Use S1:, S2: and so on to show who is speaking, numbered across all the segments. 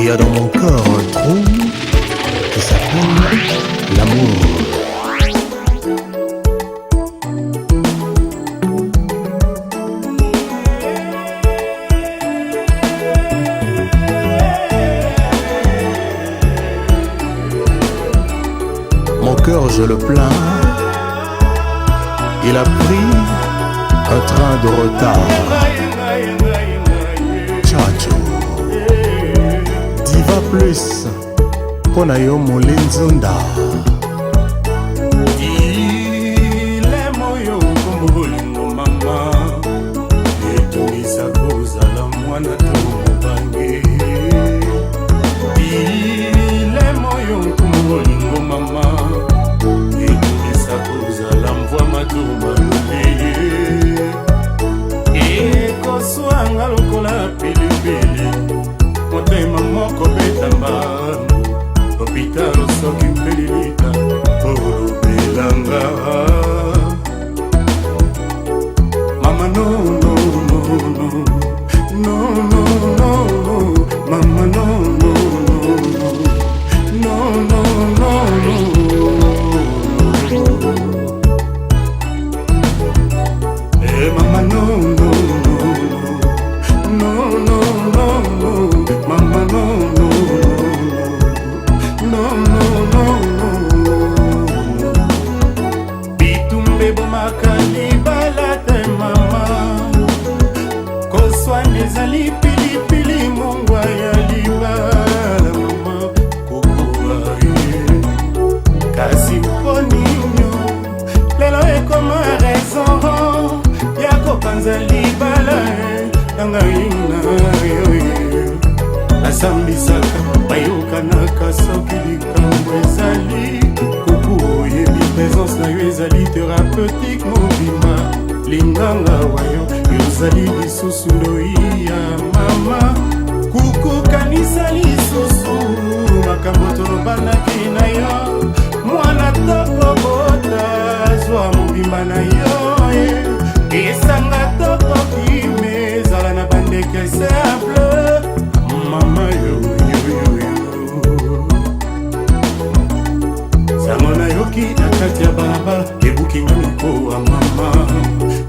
S1: Il y a dans mon corps un trou qui s'appelle l'amour. Mon cœur, je le plains. Il a pris un train de retard. Chacho Diva Plus Pona yo Molenzonda.
S2: Ile moyo kumbulingo mama Etunisa kuzala mwana tubange. Ile moyo kumbulingo mama Etunisa kuzala mvua matubange. Eko swanga lokola pilipili motema moko betamba opitalo soki mpelilita olobelanga. Mama no no no no no no no mama no no no no no no eh mama no no no no no no mama no no no no no bitumbe bomakali balate mama koswa nezali pilipili mongwa ya libala mama kokoa kasi poninyo lelo ekoma raison ya kopanza libala nangaina asambisaka bayokanaka soki likambo ezali kuku oyebi présence na yo ezali thérapeutique mobima linganga wayo yozali lisusu ndoi ya mama kuku kanisa lisusu makambo tolobanaki na yo mwana tokobota zwa mobimba na yo esanga tokokime ezala na bandeke simple mama yo sango nayoki na kati ya balabala ebukinga mikowa mama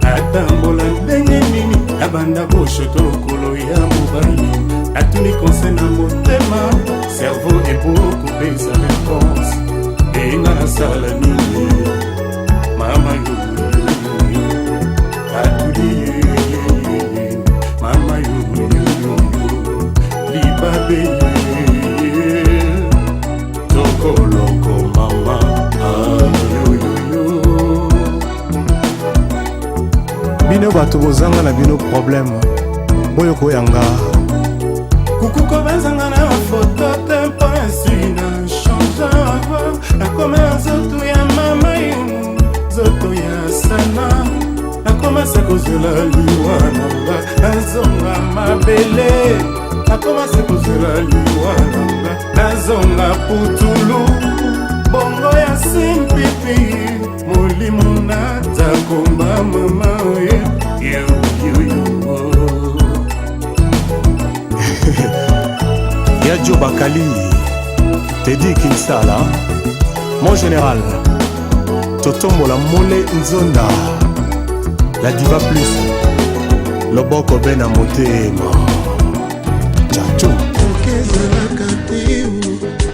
S2: atambola ndenge nini abanda boshoto lokolo ya mobali atuni konse na motema cerveau ebokopesa réponse enga nasala nini mama yo atuli mama yo libabe tokoloko mama
S1: bino bato bozanga na bino problème boyo koyanga
S2: kukuko bazanga na foto tempo ainsi na change nakoma nzoto ya mama yo nzoto ya sana nakomasa kozela liwa nanga nazonga mabele nakomasa kozela liwa nanga nazonga putulu bongo ya simpipi molimo natakomba mama oye
S1: Yadjo Bakali Teddy Kinsala mon général Totombola Mole Nzonda la Diva Plus Loboko Bena Motema Chacho
S3: okezalaka te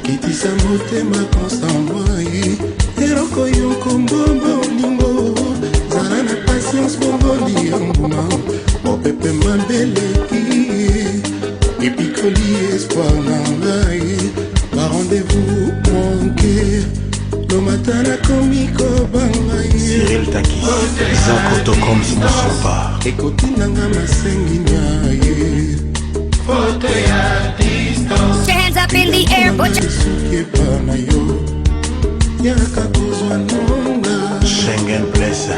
S3: kitisa motema konsamwai eloko yo kombomba olingo zala na patience bongoli yambuma mopepe mabeleki epikoli espoir na ngai ba rendez-vous manqué lo matin nakomi kobanga
S1: Cyril Takis Zakoto comme si ne sont pas
S3: ekoti nanga masengi nyaye
S2: foto ya distance.
S4: Hands up in the air, butcher.
S3: suki epana yo yaka kozwa nonga
S1: Schengen Place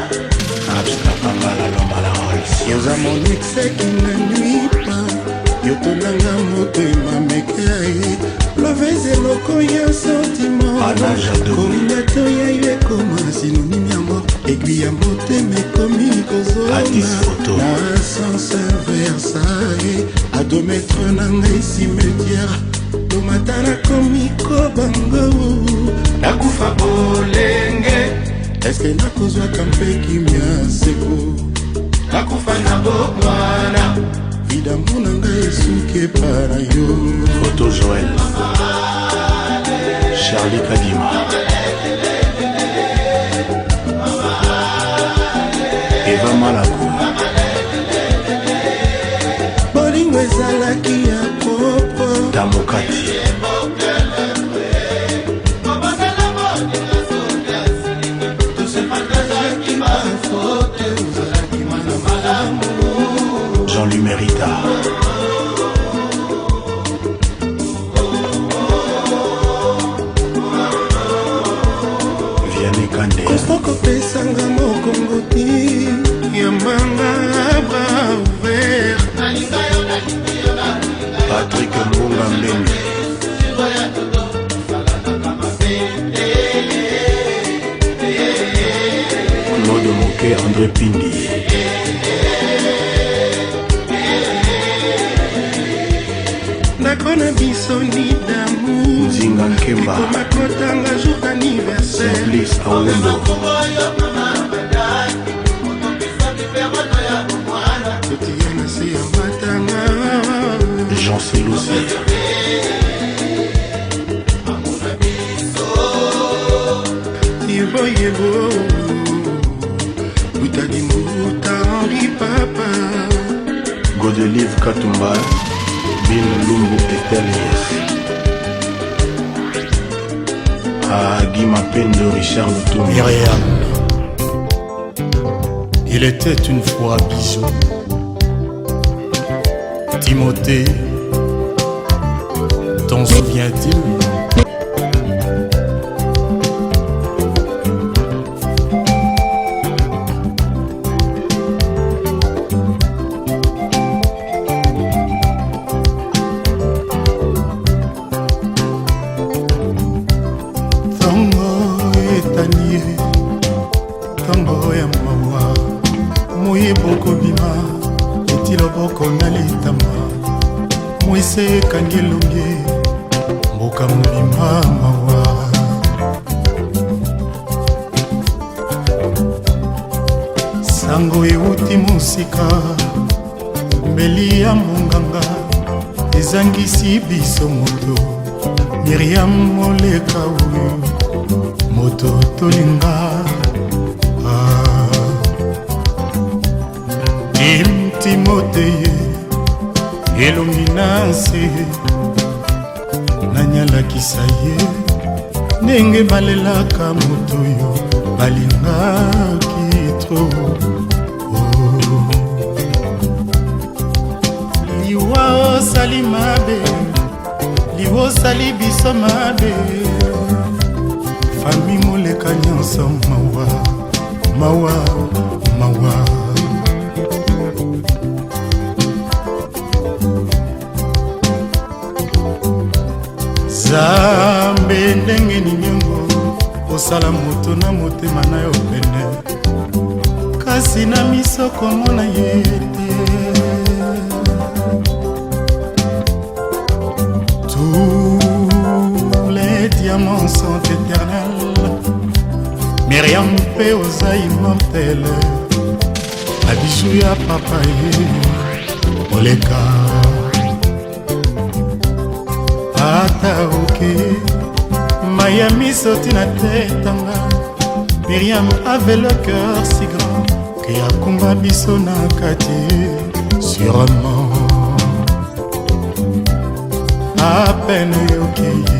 S1: Abstrapangala Lomala Rolls
S3: yoza monexeki na nuipa yotonanga motema mekai loveze eloko ya sentiment kolingato ya yo ekoma synonyme ya mort aiguille ya motema ekomi kozona na sens Versailles à 2 mètres na ngai cimetière lomata nakomi kobango nakufa bolenge eske nakozwaka mpe kimia seko nakufa na bomwana vidambo na ngai esuki epara yo.
S4: Photo Joël Charlie Kadima Eva Malako
S3: bolingo ezalaki ya popo
S4: Tamokati Jean-Louis Mérita Vianney Kande
S3: Constant kopesanga mokongo ti yambanga bra ouvert
S4: Patrick Mbunga Mbengi Claude Moke André Pindi
S3: nakona biso ni damu
S4: Nzinga Nkemba
S3: komakotanga jour d'anniversaire
S4: Simplice Awundo
S3: totiya na se ya matanga
S4: Jean Selousi
S3: yebo utali muta Henri Papa
S4: Godelive Katumba Bin Lumbu Etelies Guima Pendo Richard Lutoumi
S1: Myriam, il était une fois Bijou. Timothée, t'en souviens-t-il?
S3: Tango ya mawa moye boko bima etilo boko na litama moise kangelonge mboka mobima mawa sango euti mosika mbeli ya monganga ezangisi biso moto Myriam moleka oyo moto tolinga Timothée elongi na nse nanyalakisa ye ndenge balelaka moto oyo balingaki tro liwa osali mabe liwa osali biso mabe fami moleka nyonso mawa mawa mawa Zambe ndenge ninyongo osala moto na motema na yo pene kasi na miso komona ye te tous les diamants sont éternels Myriam mpe oza immortel abiju ya papa ye oleka ata oke Miami soti na tetanga Myriam avait le cœur si grand que akumba biso na kati sûrement à peine yokeye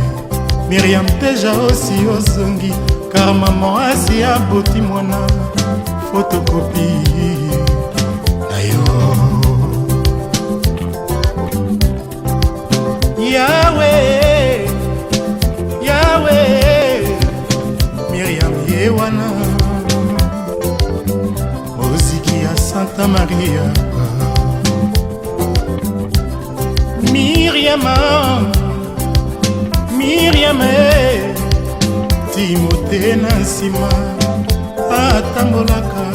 S3: Myriam déjà aussi ozongi car maman asi aboti mwana photocopie na yo Yahweh, Yahweh, Myriam Yewana, Oziki ya Santa Maria, Myriam, Myriam, Timothée na nsima atambolaka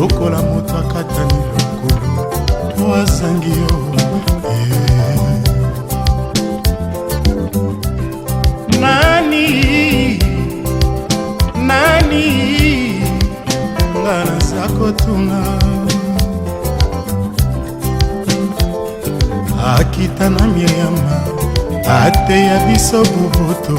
S3: lokola moto akatani lokolo to azangi yo akita na mieyama ateya biso bubutu.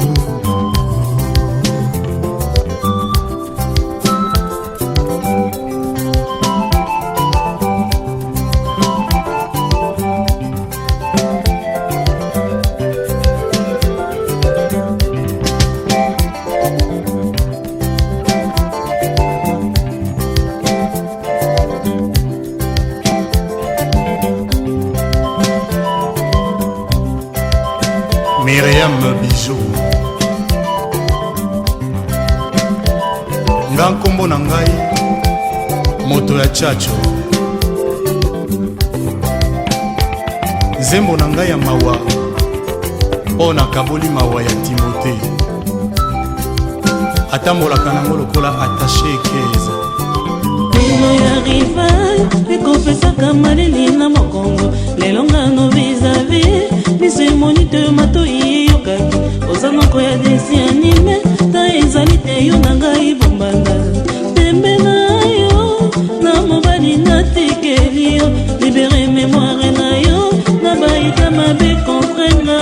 S3: Myriam Bijou nga nkombo na ngai moto ya chacho nzembo na ngai ya mawa mpo nakaboli mawa ya Timote atambolaka nango lokola attaché ekeza
S5: lelo ya rival ekopesaka maleli na mokongo lelo ngano vis-a-vis biso emoni te matoi yokaki oza moko ya desi anime ta ezali te yo na ngai bombanda tembe na yo na mobali natikeli yo libere memoire na yo na baita mabe kontrenga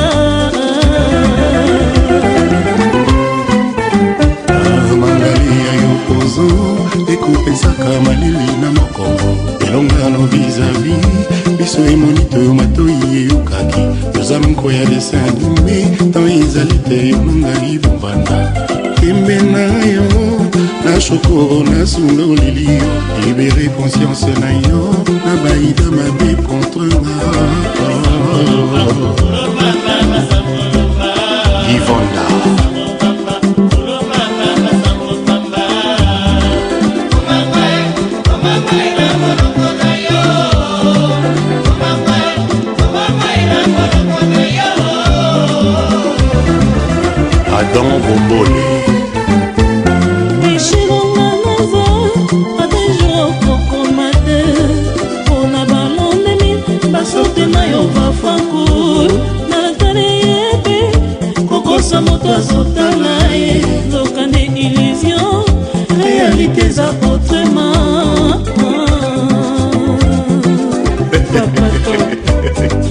S3: mangali ya yo pozo ekopesaka malili na mokongo elongano vis-a-vis biso emoni te matoi eyokaki yoza moko ya dessin anime tan ezali te yo na ngai bombanda tembe na yo na shokoro na sundoleli yo libere conscience na yo na baida mabe contre nga Yvonda Adam Bombole
S5: eshilonga naza adejo kokomate mpona balondemi basorte na yo bafanku natale yebe kokosa moto azotala ye zokande illusion réalité za autrement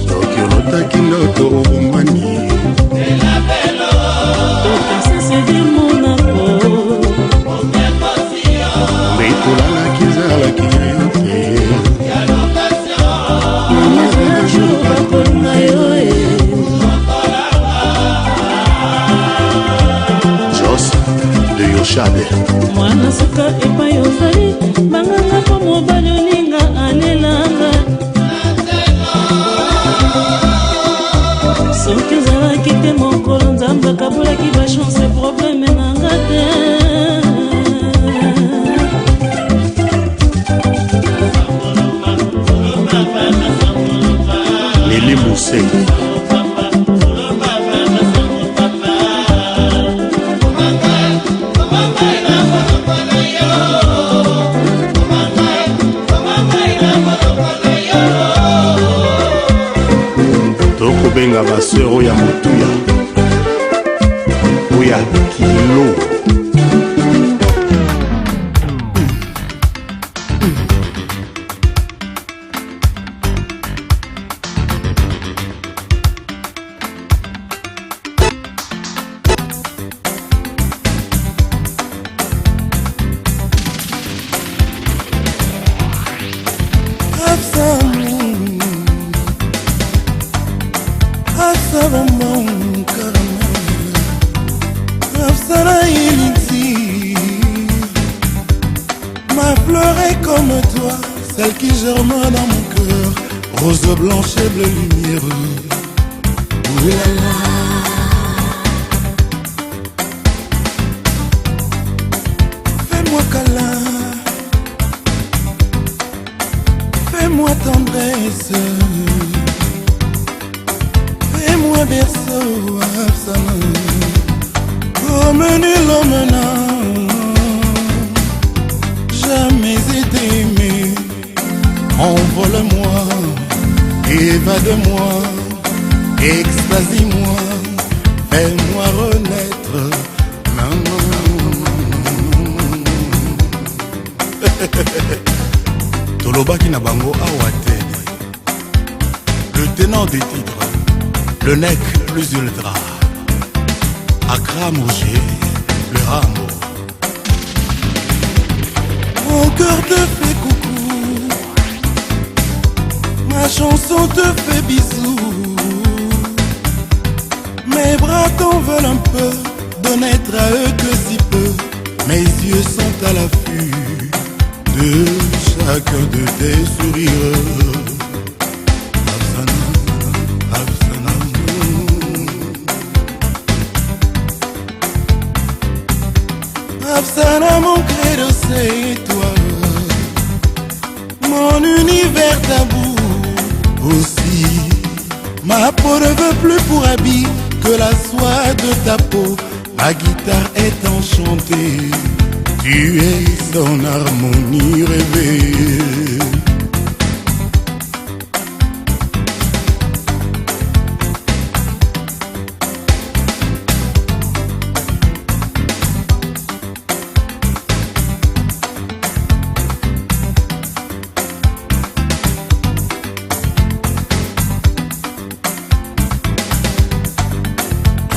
S3: soki olotaki ndoto obongwani mbekolalaki ezalaki yo te Jos de Yoshade
S5: mwana suka epai ozali banganga mpo mobali olinga alelanga soki ozalaki te mokolo nzambe akabolaki bachance probleme nanga te
S3: Nelly Moussey tokobenga basero ya motuya oya kilo Ma fleur est comme toi, celle qui germe dans mon cœur, rose blanche et bleu lumière. Oulala. Fais-moi câlin, fais-moi tendresse, fais-moi berceau, comme nul homme n'a jamais été aimé. Envole-moi, évade-moi, extasie-moi, fais-moi renaître. Tolobaki na bango awa te
S6: le tenant des titres, le nec plus ultra, Accra Mouché, le Rambo.
S7: Mon cœur te fait coucou, ma chanson te fait bisous. Mes bras t'en veulent un peu, de n'être à eux que si peu. Mes yeux sont à l'affût de chacun de tes sourires. Afsana, mon credo, c'est toi. Mon univers tabou aussi. Ma peau ne veut plus pour habit que la soie de ta peau. Ma guitare est enchantée, tu es son harmonie rêvée.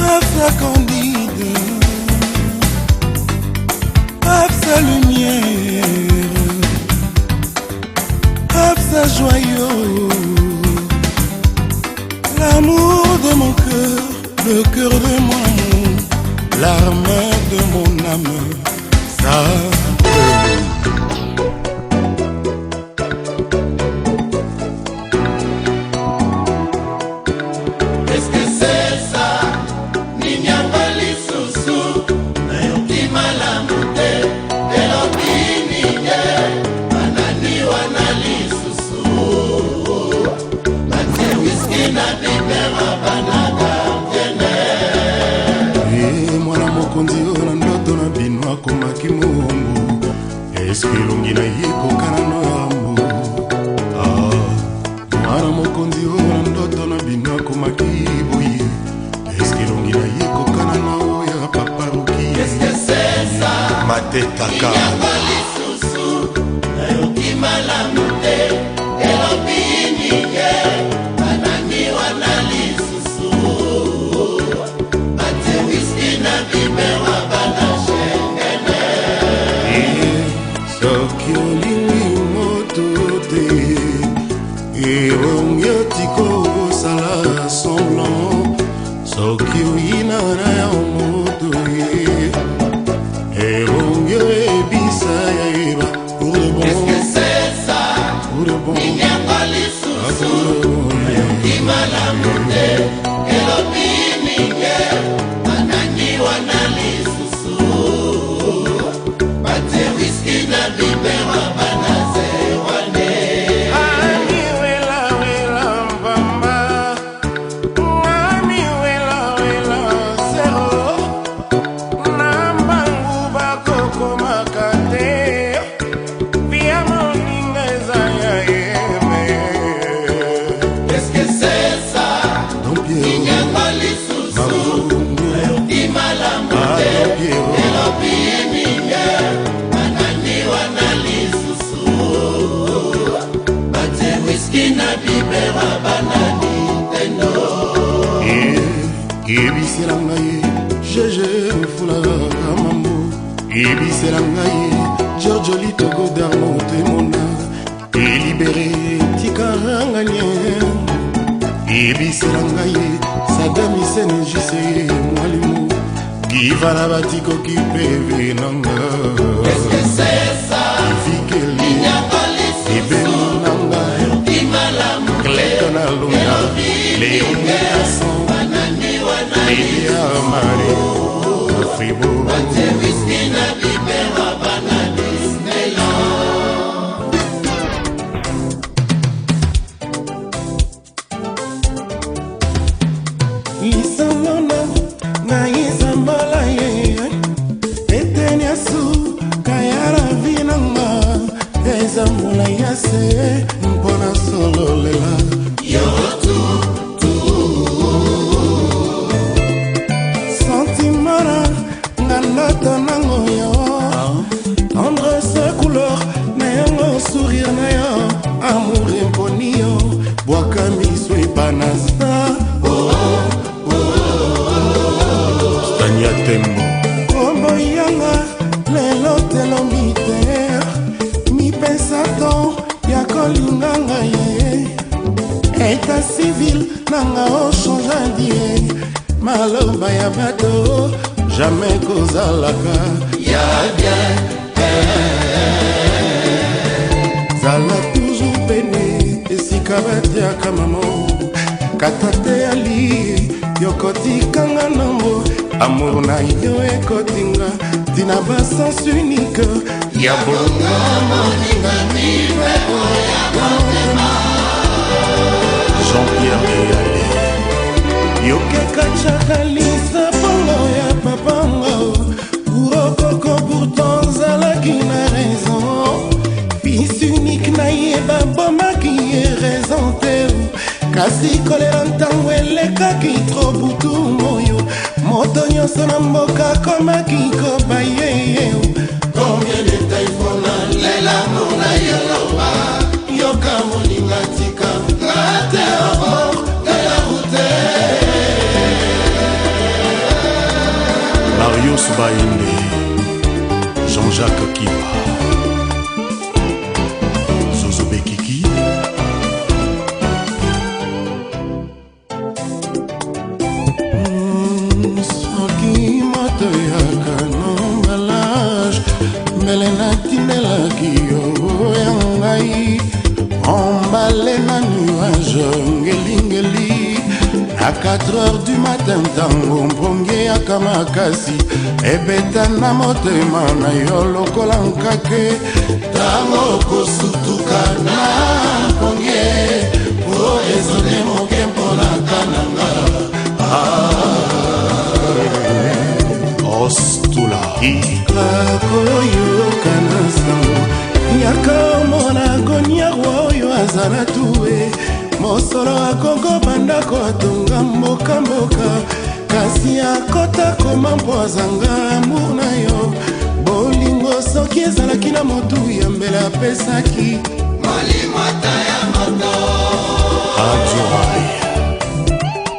S7: Afsa candide, Afsa lumière, Afsa joyau, l'amour de mon cœur, le cœur de mon amour, l'arme de mon âme, ça. Eske longi na ye kokana no yambo. Mwana mokonzi oyo ndoto na bino akomaki boye. Eske longi na ye kokana na oya papa Ruki. Eske c'est ça Matetaka lisusu nayoki malamu te elobini ye banani wana lisusu bate whisky na bibera bana shengene. Soki olingi moto te erongi otiko osala semblant. Soki oyina na ya moto ye erongi ebisa ya eba pour de bon. Qu'est-ce que c'est ça? Pour de bon. Inyanga lisusu nayoki malamu te elobini ye banani wana lisusu bate whisky na bibera bana zewane. Ami wela wela mbamba, ami wela wela zero, nambangu bakoko makate, pia moninga ezaya yeme. Qu'est-ce que c'est ça? Inyanga lisusu nayoki malamu te elobini ye banani wana lisusu bate whisky na bibera bana Nintendo. Ebisela ngai jeje mfunaka mambo, ebisela ngai Giorgio Litogo Darmonte mona elibere tikaranganye, ebisela ngai Saddam Hussein jise mwalimu givala batikoki peve nanga. Qu'est-ce que c'est ça? Vikeli ebemu nanga Cleta na luna Léon Casson Lydia Mari Fribourg. Lisanona ngayiza malaye eteniasu kayara vinanga eza mula yase mpona sololela yotu sentimara ngalata nango yo tendresse couleur na yango sourire na yo amour imponi yo bwaka miso
S3: état civil nanga ochange die maloba ya bato jamais kozalaka ya bien zala toujours pene esika batiaka mamo kata te ali yokotikanga nango amour na yo ekotinga tina basens unique ya bonga moninga mive
S4: Jean-Pierre Eyale
S3: yokekachakalisa pongo ya papanga urokoko pourtant zalaki na raison fils unique na ye babomaki ye raison te kasi kolela ntango elekaki tro butu moyo moto nyonso na mboka komaki kobayeye combien de taille fona lelamo na yoloba yoka moninga tika ngate abord de la route
S4: Marius Baïndé Jean-Jacques Kiba Zozo Bekiki
S3: soki moto yaka nombalage mbele natindelaki yo ya ngai emballé na nuage ngelingeli à 4 heures du matin ntango mbonge yaka makasi ebeta na motema na yo lokola nkake ntango kosutuka na mbonge po ezone moke mpona kananga
S4: Ostula
S3: akoyoka na sango yaka omona goniaro oyo azala tue mosolo akongo bandako atonga mboka kasi akota koma mpo azanga amour na yo bolingo soki ezalaki na motu ya mbele apesaki molimata ya moto
S4: Adjoai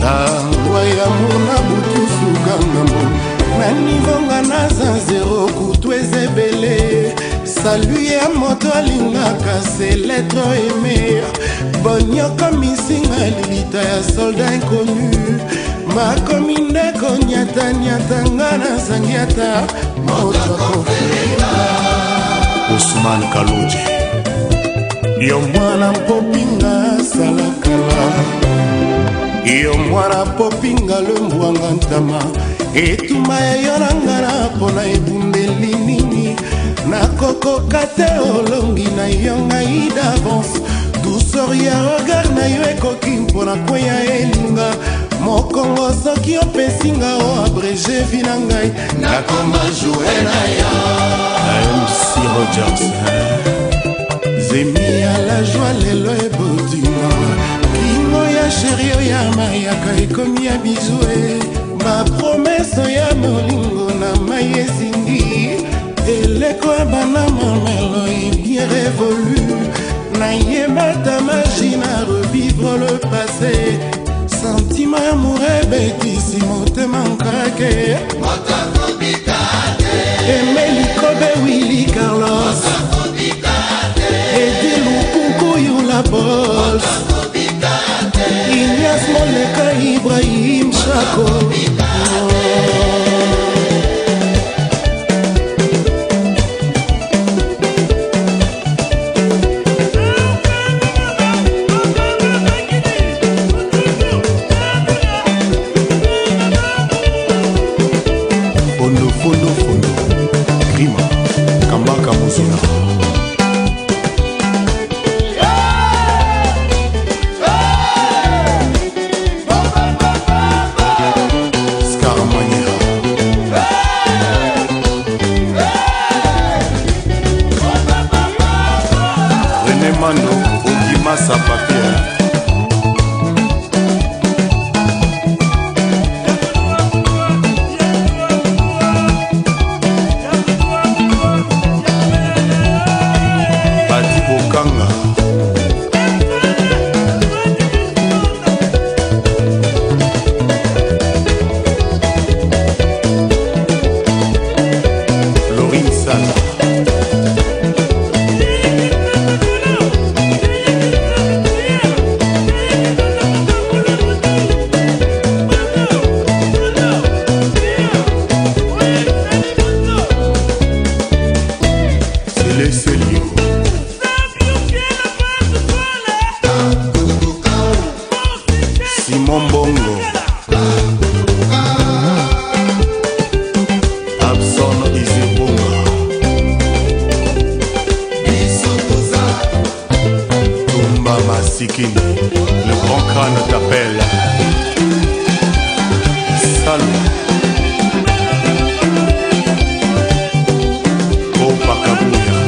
S3: tangwa ya amour na butu sukangambo na nivonga naza zero kutu ezebele salu ya moto alingaka se lettre aimé bonyoko misinga lilita ya soldat inconnu makomi ndeko nyatanyatanga nazangi ata moto akofela
S4: Ousmane Kaloje
S3: yo mwana popinga salakala yo mwana popinga lembwanga ntama etuma eyolangana mpona ebundeli nini nakokoka te olongi na yo ngai d'avance douceur ya regard na yo ekoki mpona kweya elinga mokongo soki opesinga o abrege vi na ngai nakoma joue na yo
S4: MC Rogers
S3: zemi ya la joie lelo ebotima kingo ya sherio ya mayaka ekomi ya bizue bapromeso ya molingo na mai esindi eleko ya bana mamelo ebien révolu nayebata magi na revivre le passé sentiment ya mour ebetisi motema nkake emelikobe wili carlos edi lukunkuyu la bos Ilyas Moleka Ibrahim Chako
S4: Fondo Rima Kambaka Muzina Mano, Ogimasa Papier Bati Bokanga Florine Sala Simon Bongo Abson Izebonga Tumba Masikini le grand crâne t'appelle Salut Opa Kabuya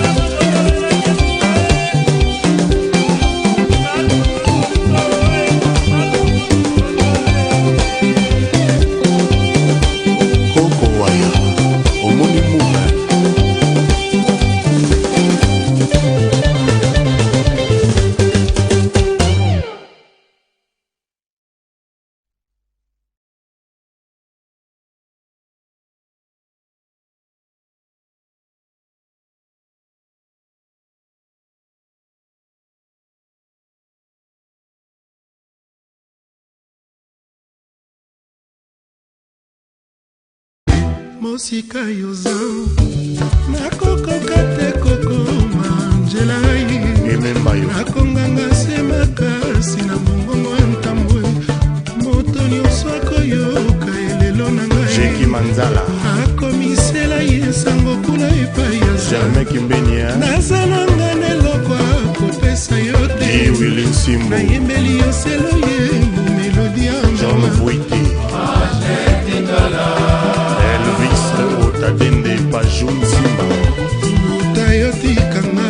S3: mosika yoza nakokoka te kokoma nzela nakonganga se makasi na mongongo ya ntambwe moto nyonso akoyoka elelo na ngai akomisela ye sango kuna epai ya nazalanga neloko akopesa yo te nayembeli yo selo ye melodi ya mama
S4: Tadende Pajoun Simba
S3: Utayotikanga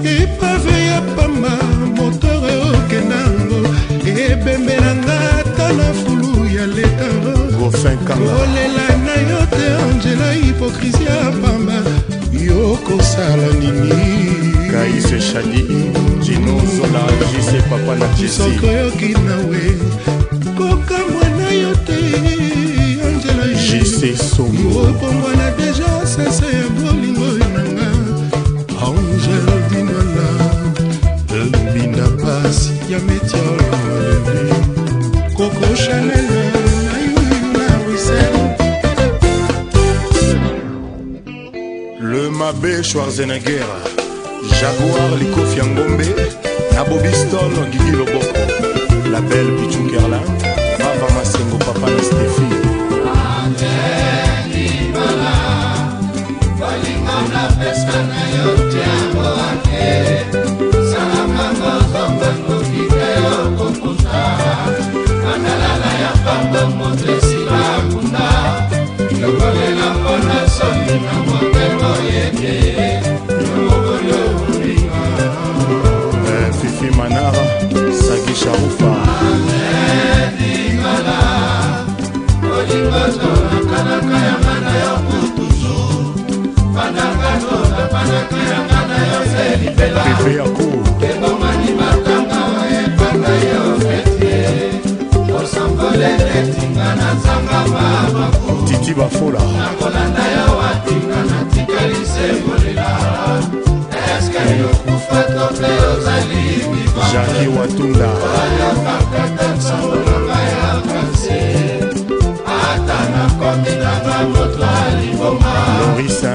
S3: Epave ya pamba motore okenango Ebembelanga tana fulu ya letaro
S4: Gofin Kanga
S3: Olela na yote Angela hypocrisia pamba Yoko sala nini
S4: Kaise Shadi Gino Zola Jise Papa na Jesse
S3: Soko yoki nawe Koka mwana yote
S4: Jesse Songo
S3: opongwana deja sese ya bolingo nanga Angel Dinala Elbina Pasi ya Metiol Coco Chanel na yuyu na Bruxelles
S4: Le Mabé Schwarzenegger Jaguar Liko Fiangombe Nabo Bistol Guigui Loboko La Belle Pichou Kerla Baba Masengo Papa na Stéphie Fifi Manara Sagi Sharufa Pepe Yako Titi Bafola Jackie Watunda Lorissa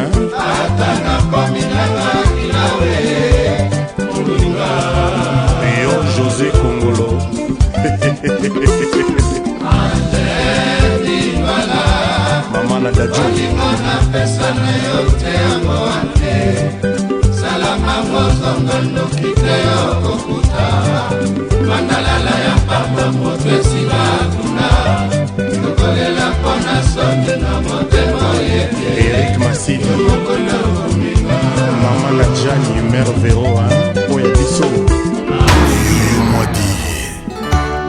S4: Rio José Congolo Mama Nadadjo Eric Massidi Mama Nadjani Mère Véro Oya Biso
S6: Yuyu Mwadi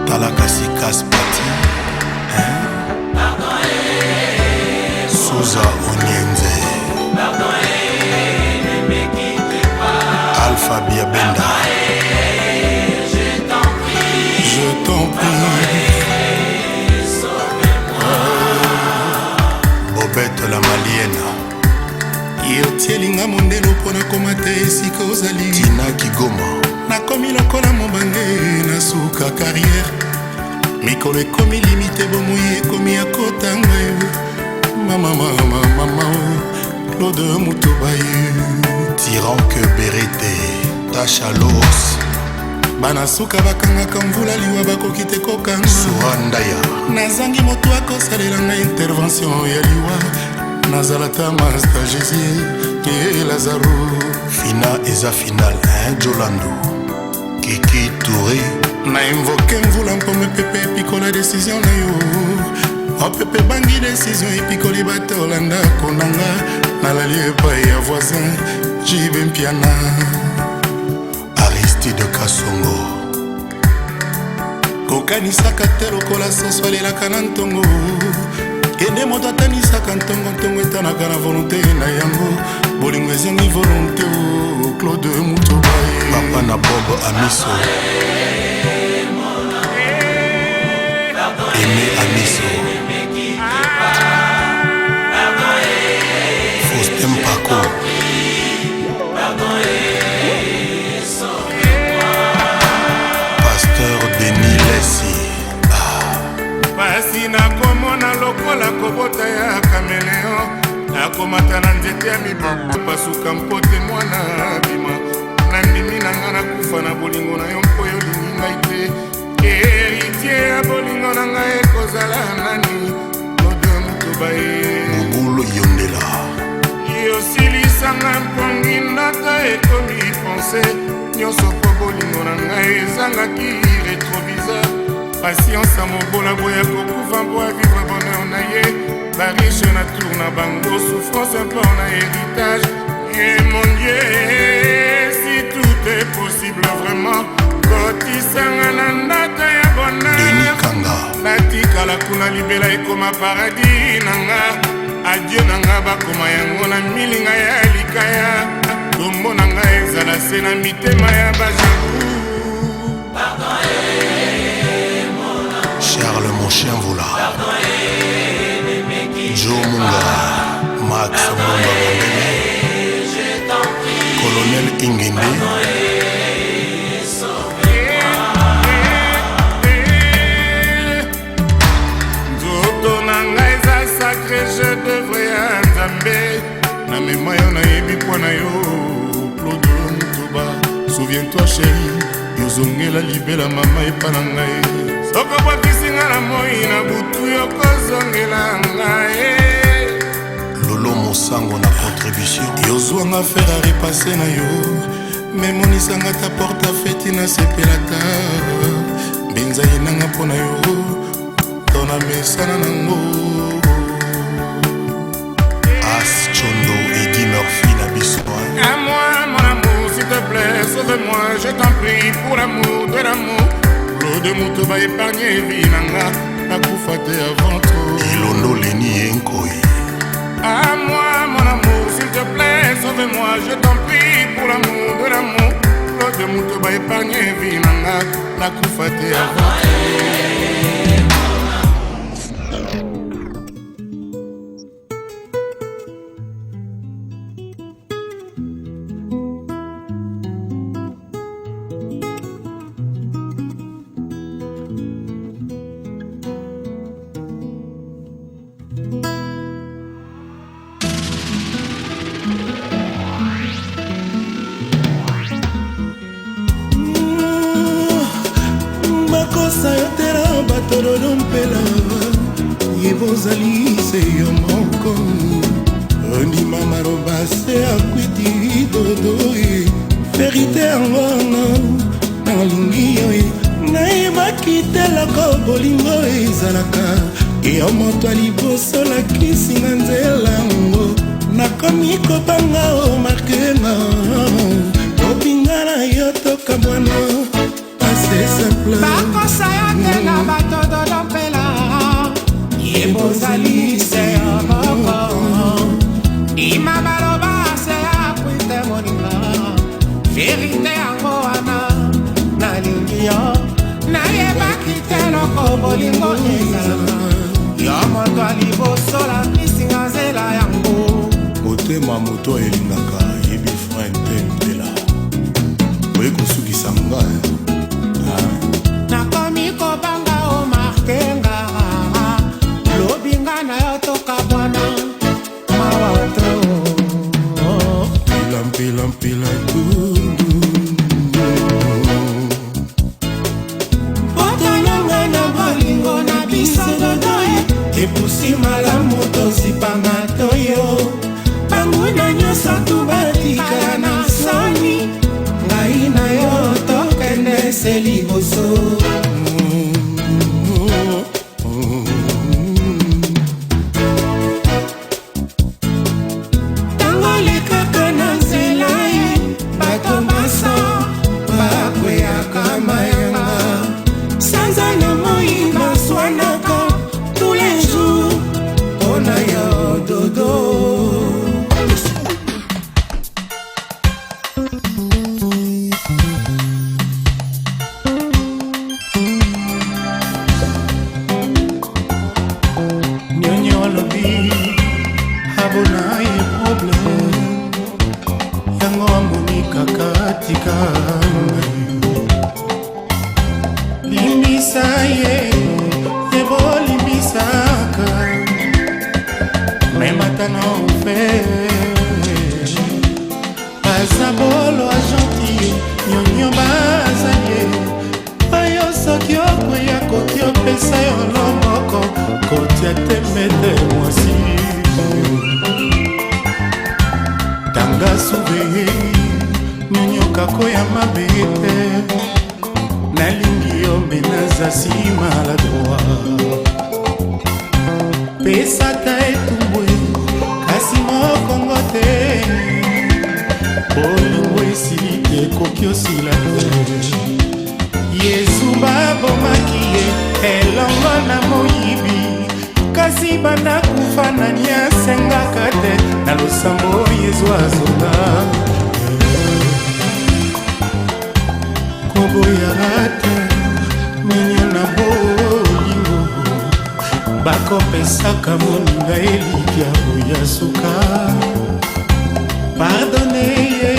S6: Talakasi Kaspati Souza Onyenze Alpha Biabenda Je t'en prie Bobette la malienne
S3: yotielinga mondelo mpona koma te esika ozali
S6: Tina Kigoma
S3: nakomi lokola mobange na suka carrière mikolo ekomi limite bomoi ekomi ya kotanga yo mama lode motoba ye
S6: Tyran que Berete Tachalos
S7: bana suka bakangaka mvula liwa bakoki te kokanga
S6: Soandaya
S7: nazangi moto akosalela ngai intervention ya liwa nazala ta master jésus e lazaro
S6: Fina eza final Jolando Kiki Touré
S7: na invoke mvula mpome pepe epikola desizio na yo opepe bangi desizio epikoli bato olanda konanga nalali epai ya voisin jibe mpiana
S6: Aristide Kasongo
S7: kokanisaka te lokola soso alelaka na ntongo kende moto atanisaka ntongo etanaka na volonté na yango bolingo ezangi volonté o Claude Mutobaye
S6: Papa na Bob Amiso Aimé Amiso Faustin Paco Pasteur Denis Lessi
S2: pasi nakomona lokola kobota ya kameleo nakomata na nzete ya miboko pasuka mpote mwana bima nandimi na nga nakufa na bolingo na yo mpo yo lingi ngai te héritier ya bolingo na ngai ekozala nani Claude Mutobaye
S6: Bubulu Yondela
S2: yosilisanga mpongi ndoto ekomi pense nyonso mpo bolingo na ngai ezangaki rétroviseur patience ya mobola boya kokufa mpo avivre bonheur na ye bariche na tour na bango souffrance mpo na héritage et mon dieu si tout est possible vraiment kotisanga na ndata ya bonheur natikala kuna libela ekoma paradis nanga adieu nanga bakoma yango na milinga ya likaya tombo nanga ezala se na mitema ya bajabu
S6: Charles mon chien vola Joe Munga Max Munga Mondele Colonel Ingende
S2: nzoto na ngai eza sacré je devrais ya nzambe na mema yo nayebi mpo na yo Claude Mutoba souviens-toi chéri yozongela libela mama epa na ngai soko bwakisinga na moi na butu yokozongela ngai
S6: Lolo Mosango na contribution
S7: yozwanga ferrari pase na yo memonisanga ta porte afeti na sepelata mbenza yenanga mpo na yo tona mesana nango
S6: As Chondo Eddie Murphy na biso
S2: à moi mon amour s'il te plaît sauve-moi je t'en prie pour l'amour de l'amour Claude Mutoba épargne vie nanga nakufa te avant trop
S6: Ilondo Leni Yenkoi
S2: à moi mon amour s'il te plaît sauve-moi je t'en prie pour l'amour de l'amour Claude Mutoba épargne vie nanga nakufa te avant trop
S3: bakosa yo tela bato lolompela ye bozali se yo moko ondima maloba se akwiti dodoi verite yango wana nalingi yo nayebaki teloko bolingo ezalaka yo moto ya liboso lakisinga nzela yango nakomi kobanga o markenga obinga na yo toka mwana assez simple
S8: bakosa yo tela bato dolompela ye bozali se yo moko ndima maloba se akwite moninga verite yango wana nalingi yo nayebaki teloko bolingo ezalaka yo moto ya liboso lakisinga nzela yango
S7: motema moto elingaka yebi frein te mpela oye kosukisa nga
S8: nakomi kobanga o markenga lobinga na yo toka bwana mawatro
S7: mpila
S8: na biso dodoe epusi malamu tosipanga toyo banguna nyonso tubatikala na soni ngai na yo tokende se liboso tango lekaka na nzela ye bato baso bakweyaka mayanga sanza na moi baswanaka tous les jours mpona yo dodo
S3: limbisa ye yebo limbisaka memata na ofer baza bolo a gentil nyonyo bazaye oyo soki okweya koki opesa yo loboko kotia temete mwasi tanga suve nyonyoka koya mabe te nalingi yo menaza si maladroit pesa ta etumbwe kasi mokongo te bolingo esili te ekoki osila te yesu babomaki ye elongo na moyibi kasi banda kufa nani asengaka te na losambo yesu azonga koboyaka te minya na bolingo bakopesaka moninga elikya boya suka pardone ye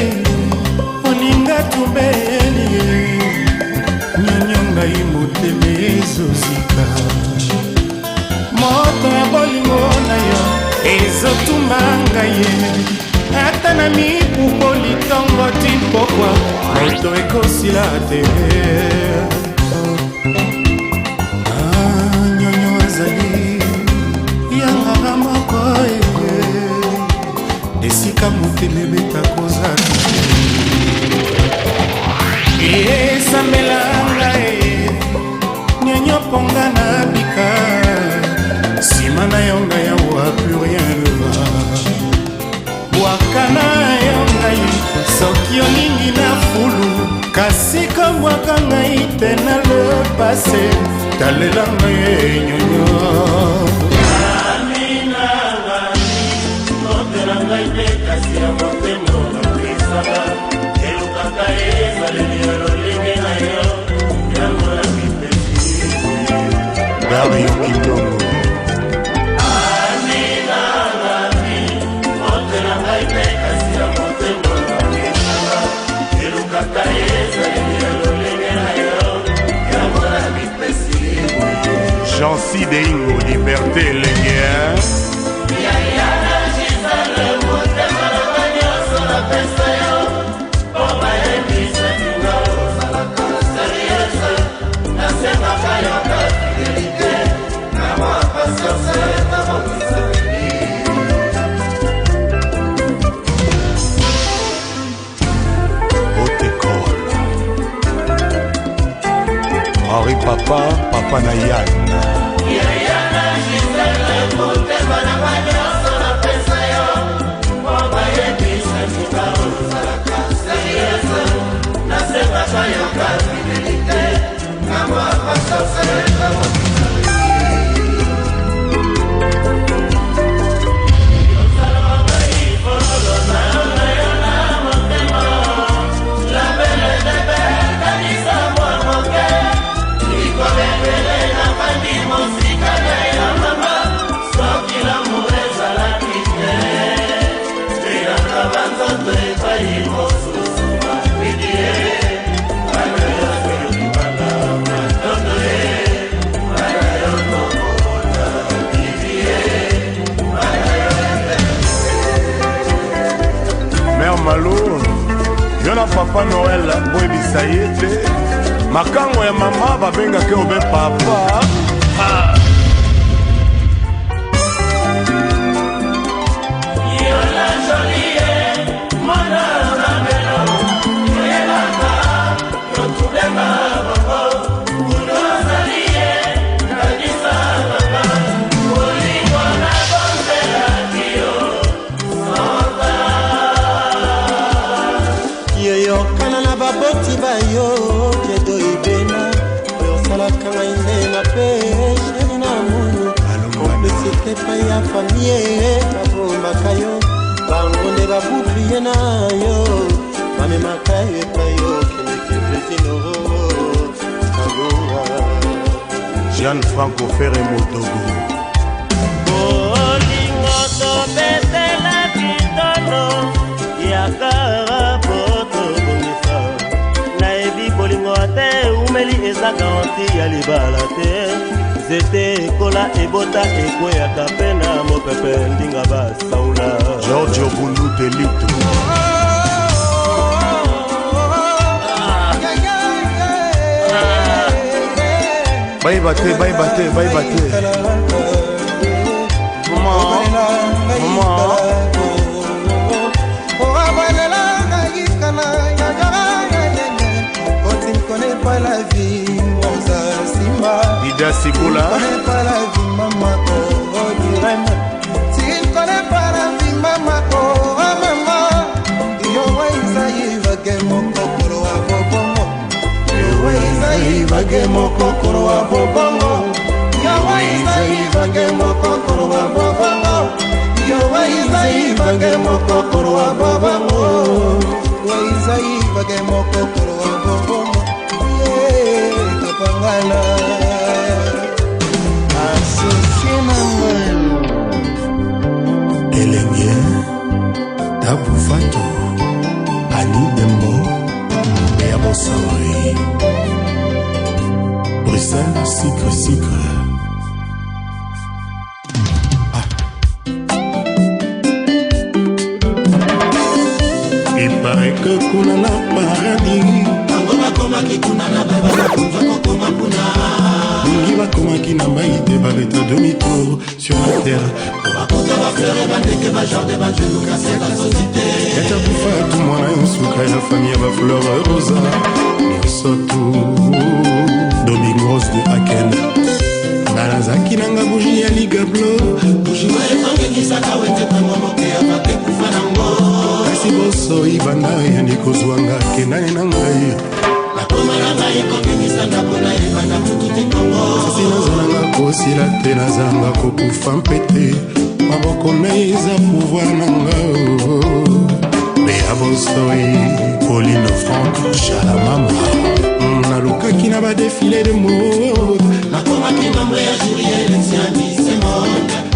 S3: moninga tumbeli ye nyonyo ngai motema ezozika moto ya bolingo na yo ezotumba ngai ye ata na mipupo litongo tipokwa moto ekosila te nyonyo azali yangaka moko eye esika motema ebeta koza esambelanga e nyonyo ponga na bika nsima na yo ngai awa plus rien ne va bwakana yo ngai soki olingi na fulu kasi kobwaka ngai te na le pase talela ngai nyonyo Dario Kindongo Jancy Deingo, liberté les guerres. Henri Papa, Papa Nayan. Malo, yo na Papa Noël boyebisa ye te makango ya mama babengaki obe papa ya famille babombaka yo bangonde babuklie na yo bamemaka yo epa yo kendeke plesino alonga
S4: Jeanne Franco Ferre Motogo
S9: bolingo tobetela kitono yakara potobongisa nayebi bolingo te umeli eza garanti ya libala te zete ekola ebota ekweyaka mpe na mopepe ndinga basaula
S4: Giorgio Bundu Delito Bye bate
S3: pas la vie, Moza Simba.
S4: Ida Sikula.
S3: Tu ne connais pas la vie, maman, oh, Direm. Tu ne connais pas la vie, maman, oh, maman. Yo, Waisaï, va que mon kokoro a bobongo. Yo, Waisaï, va que mon kokoro a bobongo. Yo, Waisaï, va que mon kokoro a bobongo. Yo, Waisaï, va que mon kokoro a bobongo. Waisaï, va que mon kokoro a bobongo. Pangala Asosina
S4: Elenge Tabu Fato Annie Dembo Béa Bossoy Bruxelles Sucre Il paraît que kuna na paradis Bungi bakomaki na mai te babeta demi-tour sur la terre Yata bufatu mwana yosuka ya famille ya bafleur rosa Nyosotu Domingos de Aken Narazaki nanga bougie ya ligablo Kasi boso ibanda ya nikozwanga kenane na ngai Sasi nazalanga kosila te nazalanga kokufa mpete maboko na eza pouvoir na nga Bea Bossoy Pauline Franck Chalamama nalukaki na badefile de mode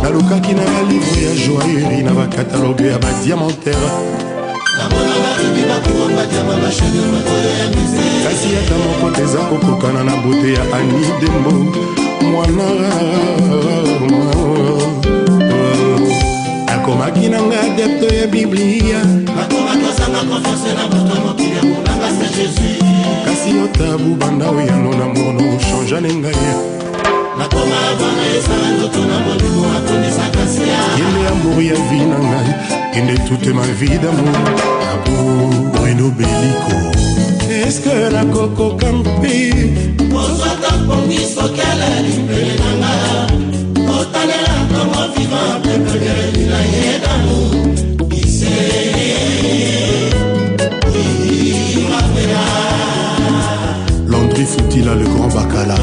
S4: nalukaki na balivre ya joaillerie na bakatalogue ya badiamantere kasi ata moko teza kokokana na bote ya Annie Dembo mwana nakomaki nanga adepte ya biblia kasi yo tabu banda oyano na mono changeane ngai yende amour ya vie na ngai yende toute ma vie d'amour amour Bruno Bellico est-ce que la coco campi bozwata pongi sokela limbele nanga otalela comme vivant peuple na yedamu ise Landry Foutila le grand bacala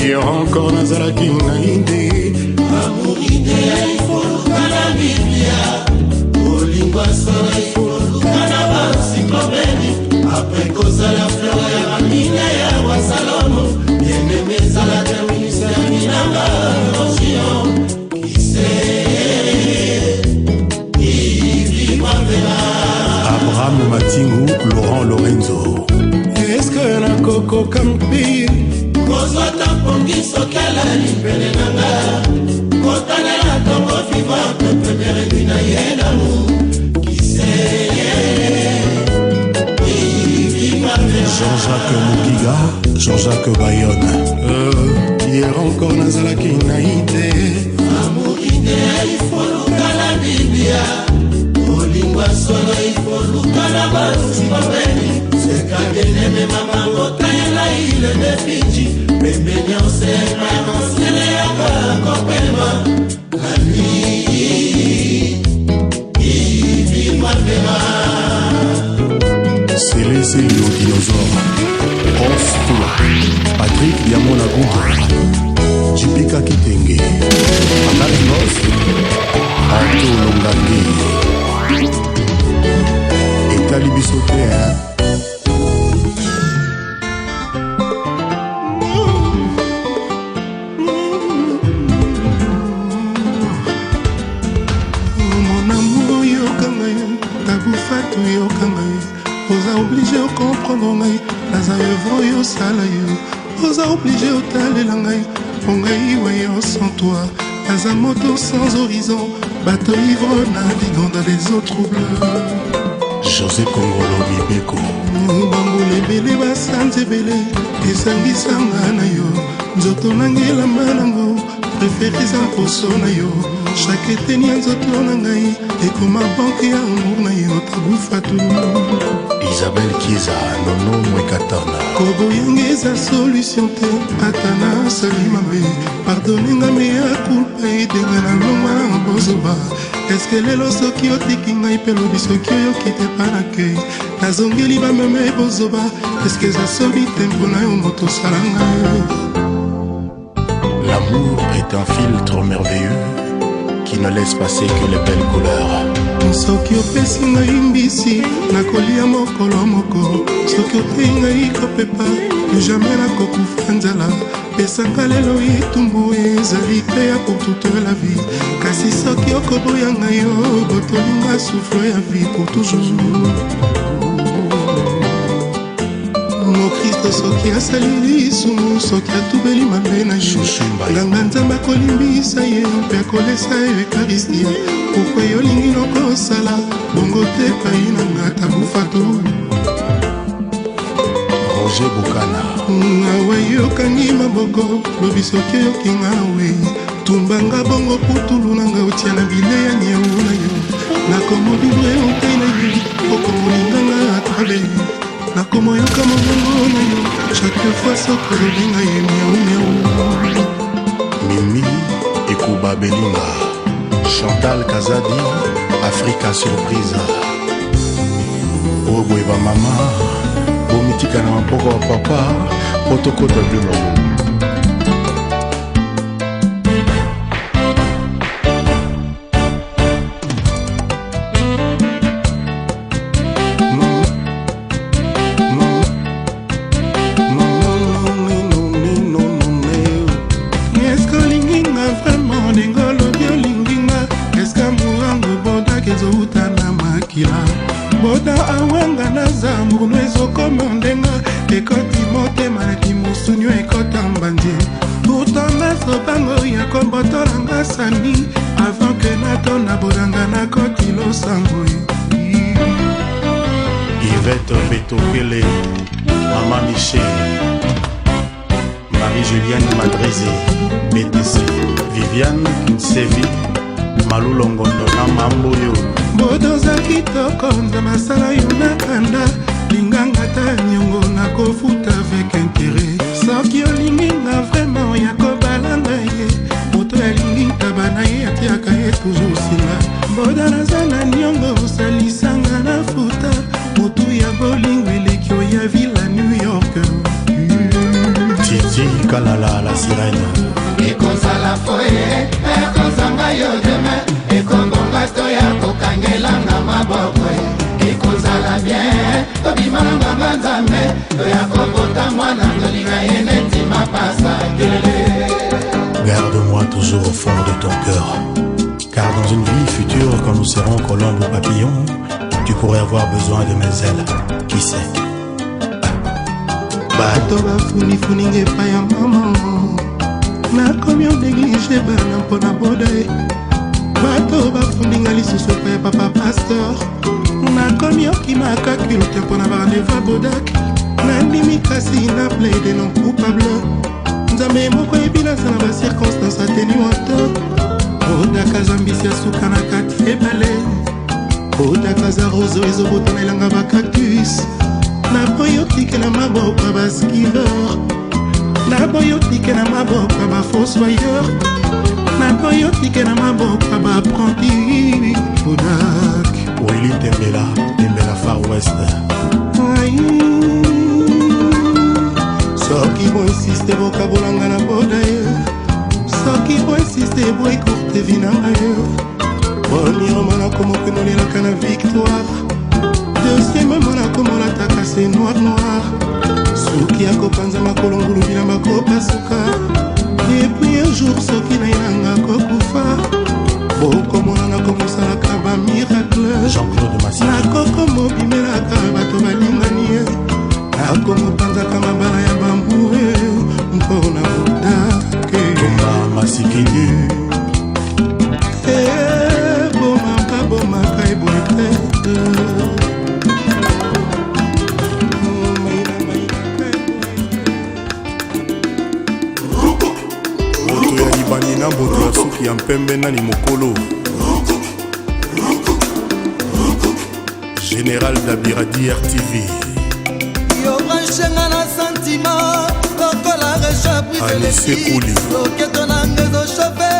S4: hier encore nazalaki na inde amour idéal il faut la biblia olingwa sora il faut la encyclopédie après kozala fleur ya ramina ya wa Salomo bien-aimé zala terminus ya minanga ocean qui sait Abraham Matingu Laurent Lorenzo est-ce que na coco campi kozwata pongi sokela limbele nanga kotanela tongo vivant peuple perdu na yedamu qui sait Jean-Jacques Mugiga, Jean-Jacques Bayonne
S3: hier encore nazalaki naï te
S8: amour idéal ifoluka na biblia olingwa solo ifoluka na basi babeni sekabeleme mama botayela ile de Fiji pembeni osema nosele yaka kopema la nuit ivimavema
S4: Céleste le dinosaure Off Tour Patrick Diamona Gouba Jipika Kitenge Analinos Anto Longange Etali Bisote
S3: Mon amour yokanga tabufatu yokanga oza oblige okomprendre ngai naza evre oyo osala yo oza oblige otalela ngai mpo ngai wayo sans toi naza moto sans horizon bato ivre navigant dans les eaux troubles
S4: José Kongolo Mibeko
S3: bambula ebele basanza ebele esangisanga na yo nzoto nangelamba nango prefere eza poso na yo chaque eteni ya nzoto na ngai ekoma banke ya amour na yo tabufatu
S4: Isabelle Kiza Nono Mwekatana
S3: koboyanga eza solution te ata nasali mabe pardonenga meya kulpa edenga na longwa na bozoba eske lelo soki otiki ngai mpe lobi soki oyoki te mpa na kei nazongeli bameme bozoba eske eza sobi te mpona yo moto osala ngai.
S4: L'amour est un filtre merveilleux qui ne laisse passer que les belles couleurs.
S3: soki opesi ngai mbisi nakolia mokolo moko soki otei ngai kopepa jamais nakokufa nzala pesanga lelo etumbu ezali te ya pour toute la vie kasi soki okoboya ngai yo botolinga souffle ya vie pour toujours. Mokristo soki asali lisumu soki atubeli mabe na yo nganga nzambe akolimbisa ye mpe akolesa yo ekaristia pourkui yolingi nokosala bongo te pai na nga tabufatu
S4: Roger Bukana
S3: awa yokangi maboko lobi soki oyoki ngawe tumbanga bongo putulu na nga otia na bile ya nyau na yo nakomolibre otei na yo okomolinganga atrabe nakomoyoka mongongo na yo chaque fois soki olobi ngai miau miau
S4: Mimi Ekuba Belinga Chantal Kazadi Africa Surprise Ogoeba Mama Bomitika na mapoko wa papa Otokota Blumo
S3: boda awanga na zambu no ezokoma ndenga ekoti motema na kimusunyo ekota mbandie pourtant nazobango ya kombotolanga sani avant que natona bodanga nakoti losango
S4: Yvette Betokele Mama Michel Marie-Julienne Madrezi BTC Viviane Kinsevi Malou Longondo na Mamboyo
S3: bodoza kitoko nzambe asala yo na kanda linganga ta nyongo nakofuta avec intérêt soki olinginga vraiment ya kobalanga ye moto alingi taba na ye atiaka ye toujours singa boda naza na nyongo osalisanga na futa motu ya bolingo eleki oya villa New York
S4: Titi Kalala la sirène
S8: ekozala foye ekozanga yo deme ekobonga to ya kokangelanga maboko ekozala bien tobimalanganga nzambe to ya kobota mwana tolinga ye neti mapasa kelele.
S6: Garde-moi toujours au fond de ton cœur, car dans une vie future quand nous serons colombes ou papillons, tu pourrais avoir besoin de mes ailes, qui sait.
S3: bato bafunifuninga epai ya mama nakomi onéglige bana mpona boda ye bato bafundinga lisusu epai ya papa pasteur nakomi okimaka culte mpona barandeva bodak nandimi kasi na plaide non coupable nzambe moko ebi na aza na bacirconstance atténuante otaka zambisi ya suka na kati ebale otaka za roso ezobotana elanga bacactus naboyi otike na maboko ya baskiveur naboyi otike na maboko ya bafossoyeur naboyi otike na maboko ya baapprenti bodak
S6: Willy Tembela Far West.
S3: soki boinsiste bokabolanga na boda ye soki boinsiste boekourte vinanga ye boniromana mokenolelaka na victoire deuxième mona komolataka se noir noir soki akopanza makolo ngulubi na makopasuka epuis un jour soki na yanga kokufa bokomonana komosalaka bamiracle nakoko mobimelaka bato balingani ye nakomopanzaka mabala ya bambure mpona bodake
S6: Tomba Masikini
S3: bomaka eboete
S4: moto ya libani na moto ya suki ya mpembe nani mokolo Général Dabiradi RTV
S10: yo branchenga na sentiment lokola recha
S4: briseleki
S10: loketo nanga ezoshofe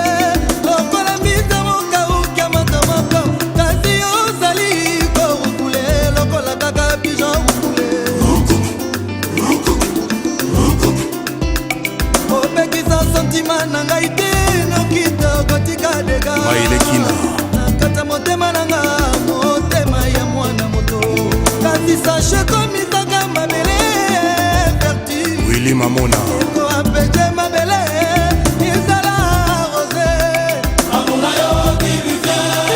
S10: lokola mbita mokaukia moto moko kasi ozali korukule lokola kaka pigeon rukule opekisa sentima na ngai te nokito kotika dega nakata motema nanga motema ya mwana moto kasi sache komisaka mabele vertu
S4: Willy Mamona
S10: koapete mabele ezala rose amuna yo diluvien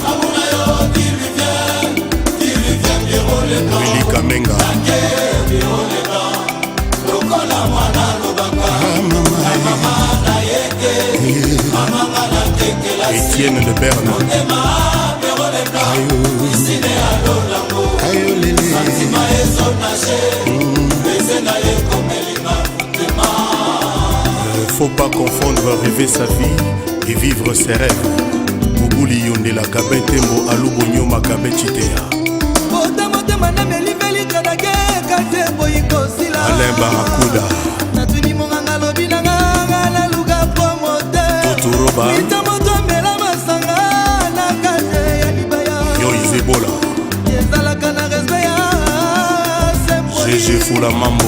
S10: amuna yo diluvien biroleka
S4: Willy Kamenga
S10: lokola mwana lobaka mama na yeke mama na tekela
S4: Etienne de Berne faut pas confondre rêver sa vie et vivre ses rêves. Boubouli Yondela Kabe Tembo Alubo Nyoma Kabe Chitea Alain Barakuda Totoroba Yo Izebola GG Fula Mambo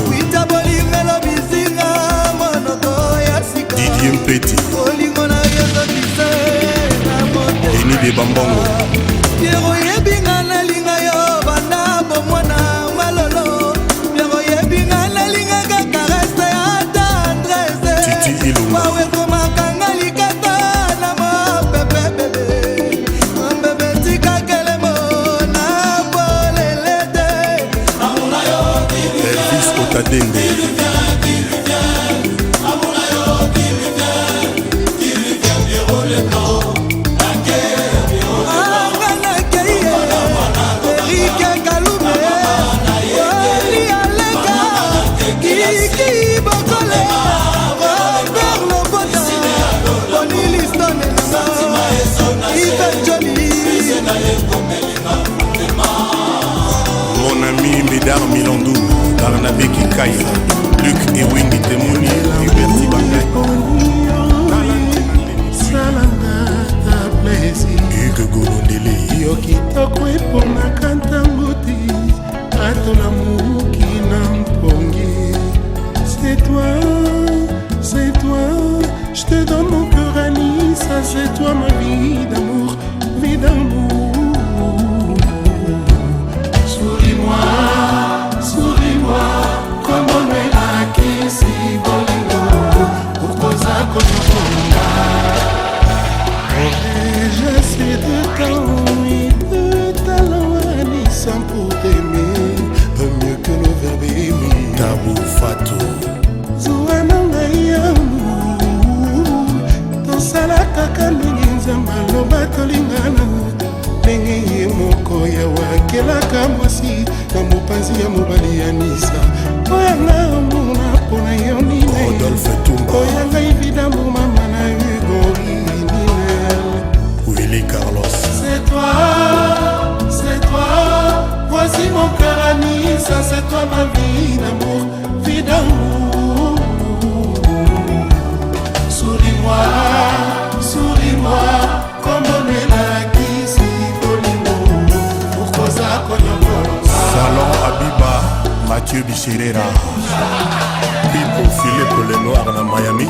S4: Didier Mpeti Denis de Bambongo
S10: Piero yebinga na linga yo banda bomwana malolo Piero yebinga na linga kakarese ya tendresse
S4: Titi Ilunga
S10: Wawe komakanga likata na mo pepe bebe Mbebe tika kelemo na bolelete Amuna yo
S4: Elvis Otadende Mon ami Médard Milandou Barnabé Kikaya Luc et Winnie Temouni Huberti Bakay Hugues Golondele
S3: yo kitoko eponaka ntango te atola moki na mpongi c'est toi je te donne mon cœur Anissa c'est toi ma vie d'amour souris-moi comme on est là qui si bolingo pourquoi kotokonga j'essaie de temps et de talent Anissa pour t'aimer mieux que le verbe aimer
S4: Tabou Fatou
S3: zuwana yamu tosala kaka ndenge nzambe aloba tolingana ndenge ye moko ya wakelaka mwasi na mopanzi ya mobali ya Anissa oyanga mona mpona ye
S4: Mathieu Bichirera, Pipo Philippe Lenoir na Miami,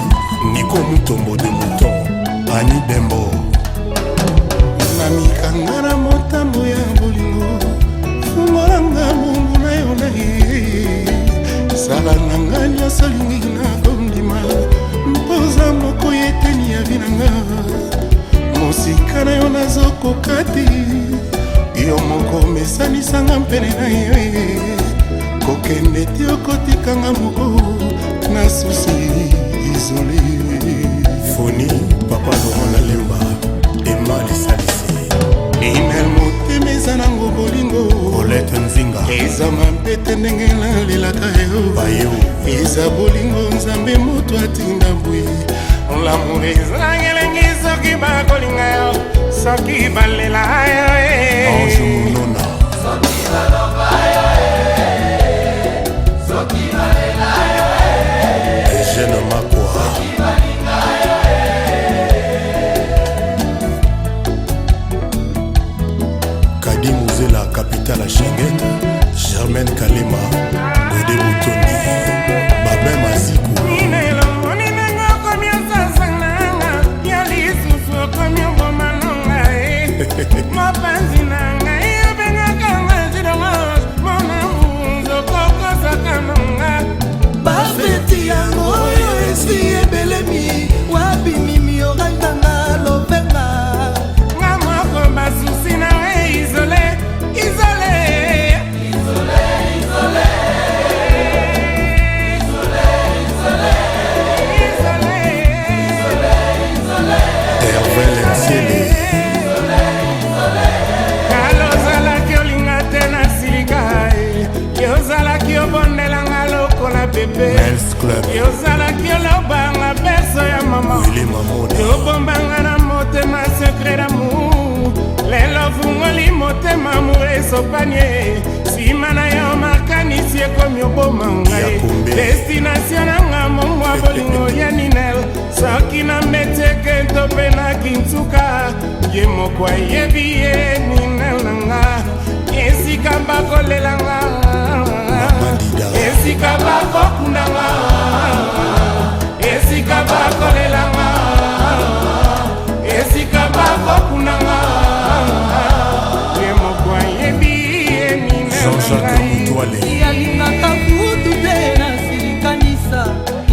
S4: Nico Mutombo de Mouton, Annie Bembo.
S3: Na mikanga na motambo ya bolingo, fungolanga mungu na yo na ye. Sala na nga nyonso lingi na kondima, mpoza moko yeteni ya vinanga. Mosika na yo nazokoka te, yo moko mesanisanga mpene na yo. Kokende te okotikanga moko na susi isolé.
S4: Foni, Papa Laurent Nalemba, Emma Salisi,
S3: Inel motema eza nango bolingo,
S4: Colette Nzinga,
S3: eza mampete ndenge nalelaka yo
S4: Bayo,
S3: eza bolingo nzambe moto atinda bwe. Lamour eza ngelengi soki bakolinga yo, soki balela yo
S4: Ange Munona,
S8: soki baloba yo soki balela yo
S4: Eugène Makwa,
S8: soki balinga yo
S4: Kadi Mouzela, capitale Schengen, Germaine Kalema, Godé Boutoni, Babin Mazikou.
S3: Mapanzi na ngai abengaka nga zidomas mona muzo kokosaka nanga.
S10: bafeti yango oyo esi ebelemi wapi mimi oranganga lobenga
S3: Nga moko basusi na we isole isole isole isole isole isole isole
S4: Hervé Lensiele,
S3: kalozalaki olinga te na silika yozalaki obondelanga lokola bebe
S4: Men's Club,
S3: yozalaki olobanga beso ya mama
S4: Willy Mamouna,
S3: yobombanga na motema sekre damour lelo vungoli motema amour esopanie nsima na yo makanisi ekomi oboma ngai destinatio nanga momwa bolingo ya ninel soki na mbeteke to mpe na kintsuka ye moko ayebi ye ninel nanga esika bakolelanga esika bakokundanga esika bakolelanga esika bakokunanga ye moko ayebi ye
S4: Jean-Jacques Moutouale,
S10: yalingaka kutu te na silikanisa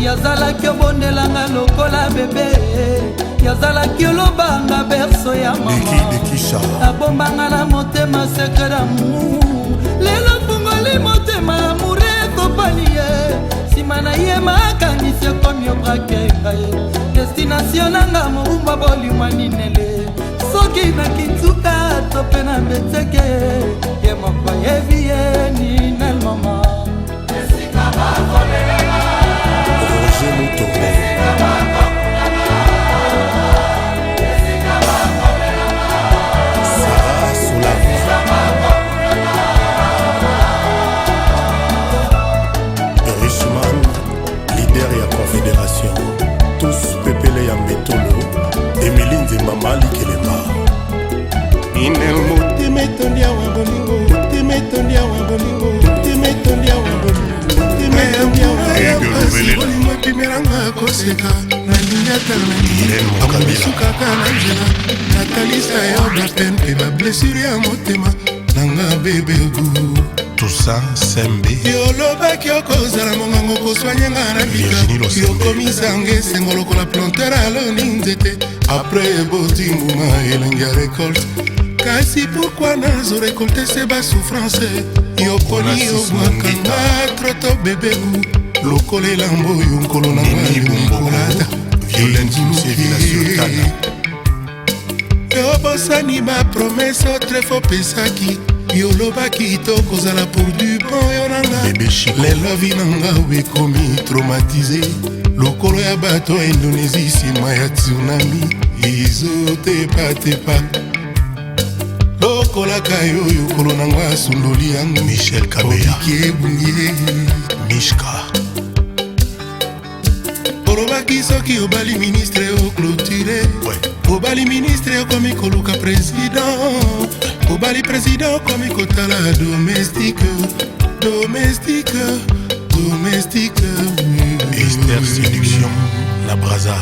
S10: yazalaki obondelanga lokola bebe yazalaki olobanga berso ya
S4: Beki
S10: mama
S4: de Kisha,
S10: abombanga na motema sekre damour lelo fungoli motema amour ekopani ye nsima na ye makanisi ekomi obrake ngai destinatio nanga mobumba bolimwa ninele soki na kintsuka to mpe na mbeteke ye moko yebi ye ninel mama
S4: Roger Moutombo, Sarah Soulave, Richman, leader ya confédération, tous Pepele ya Mbetolo, Emily Nzemba Mali Kelemba,
S3: inel motema etondi awa bolingo motema etondi awa bolingo motema etondi awa bolingo motema etondi awa bolingo epimelanga koseka nalingi atala nanisukaka na nzela natalisa yo bapene mpe bablessure ya motema nanga bebegu
S6: Toussaint Sembe,
S3: yolobaki okozala mongango koswanyenga na bika yokomisanga esengo lokola planteur aloni nzete apres botimbuma elengi ya récolte kasi pourkui nazo récolte se basouffrance yoponi yobwakanga troto bebegu lokola elambo oyo nkolo nanga
S6: Violette Moussevila Sultana,
S3: yobosani bapromese otrefo opesaki yolobaki tokozala pour du bon yo nanga
S6: Bébé Chico,
S3: lelo vi nanga ekomi traumatise lokolo ya bato ya indonésie nsima ya tsunami ezotepatepa lokolaka yo yokolo nanga asundoli yango
S6: Michel Kabeya,
S3: obiki ebungi
S6: Mishka,
S3: olobaki soki obali ministre oclôture obali ministre okomi koluka président obali président okomi kotala domestique domestique, domestique.
S6: Esther Séduction, la Braza.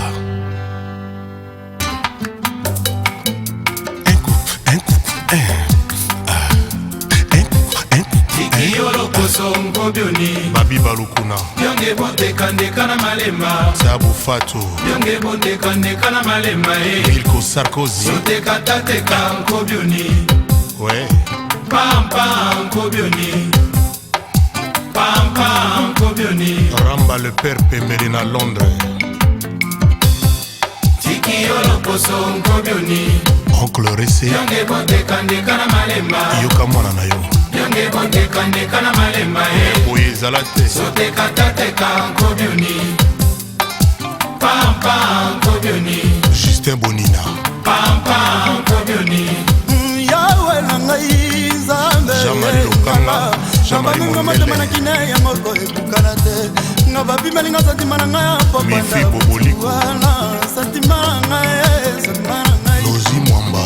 S6: Babi Balukuna
S10: Yonge bondeka ndeka na malema
S6: Sabu Fatou
S10: Yonge bondeka ndeka na malema
S6: Milko Sarkozy
S10: Soteka tateka nkobioni
S6: Ouais
S10: Pampa nkobioni Pampa nkobioni
S6: Ramba le père Pembele na Londres
S10: Tiki yolo poso nkobioni
S6: Oncle Ressé
S10: Yonge bondeka ndeka na malema
S6: Yoka mwana na yo
S10: Yonge bondeka ndeka na malema
S6: Oye ezala te
S10: Soteka tateka nkobioni Pampa nkobioni
S6: Justin Bonina
S10: Pampa nkobioni
S11: Yawe na ngai Nzambe
S6: Jean-Marie Lokanga Jean-Marie Mondele
S11: kine ya moko ekukana te nga babimeli nga santima na ngai
S6: Mifi Boboliko
S11: wana santima na ngai santima na ngai
S6: Lozi Mwamba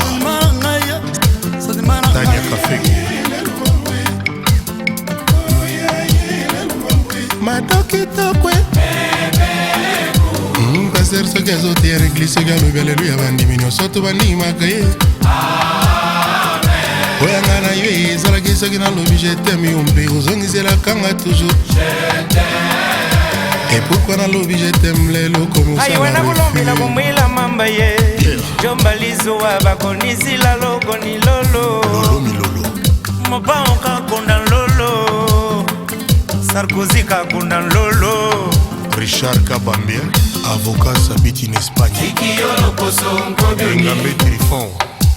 S11: santima na ngai
S6: Tania Kafeke
S3: madokitokwe paster soki azoteya eglise soki alobi aleluya bandimi nyonso to bandimaka ye oyanga na yo ezalaki soki nalobi jeteme yo mpe ozongiselakanga toujours epokwa nalobi jeteme lelo
S12: ayiwana kulombela kumwila mamba ye jombalizuwa bakonisila lokoni lolo mobao kakunda lolo Sarkozy kakunda lolo
S6: Richard Kabambia avocat s'habite en Espagne
S10: Tiki yolo poso nkobioni
S6: Engambe Trifon